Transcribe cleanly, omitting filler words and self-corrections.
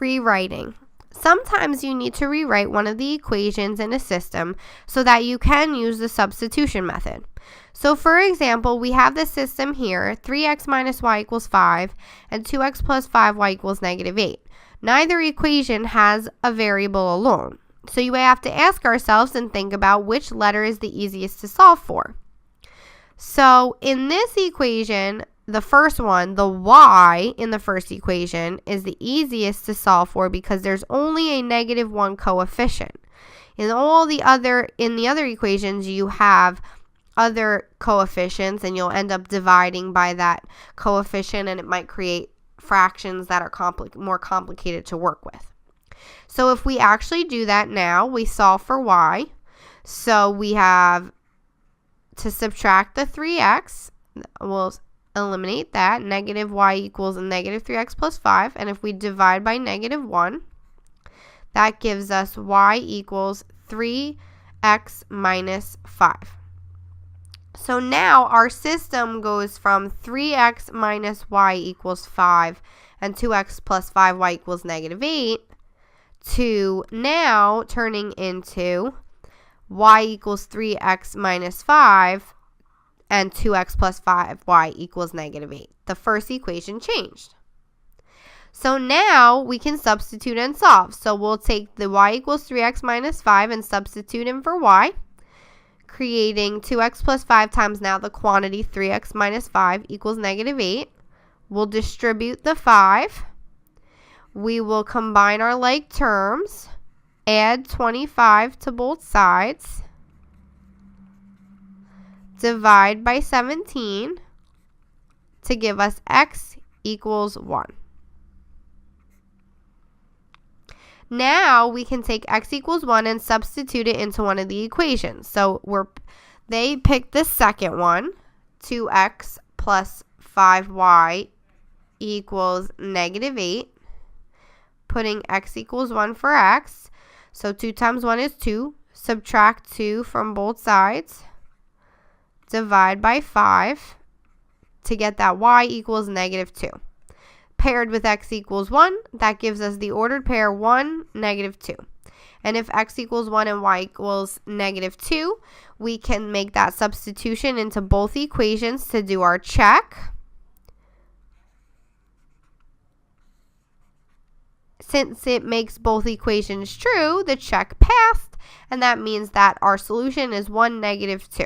Rewriting. Sometimes you need to rewrite one of the equations in a system so that you can use the substitution method. So for example, we have this system here, 3x minus y equals 5 and 2x plus 5y equals negative 8. Neither equation has a variable alone. So you have to ask ourselves and think about which letter is the easiest to solve for. So in this equation, the first one, the y in the first equation, is the easiest to solve for because there's only a -1 coefficient. In the other equations, you have other coefficients, and you'll end up dividing by that coefficient, and it might create fractions that are more complicated to work with. So if we actually do that now, we solve for y. So we have to subtract the 3x. We'll eliminate that. Negative y equals negative 3x plus 5. And if we divide by -1, that gives us y equals 3x minus 5. So now our system goes from 3x minus y equals 5 and 2x plus 5y equals negative 8 to now turning into y equals 3x minus 5 and 2x plus 5y equals negative 8. The first equation changed. So now we can substitute and solve. So we'll take the y equals 3x minus 5 and substitute in for y, creating 2x plus 5 times now the quantity 3x minus 5 equals negative 8. We'll distribute the 5. We will combine our like terms, add 25 to both sides, divide by 17 to give us x equals 1. Now we can take x equals 1 and substitute it into one of the equations. So they picked the second one, 2x plus 5y equals negative 8, putting x equals 1 for x. So 2 times 1 is 2. Subtract 2 from both sides. Divide by 5 to get that y equals negative 2. Paired with x equals 1, that gives us the ordered pair 1, negative 2. And if x equals 1 and y equals negative 2, we can make that substitution into both equations to do our check. Since it makes both equations true, the check passed, and that means that our solution is 1, negative 2.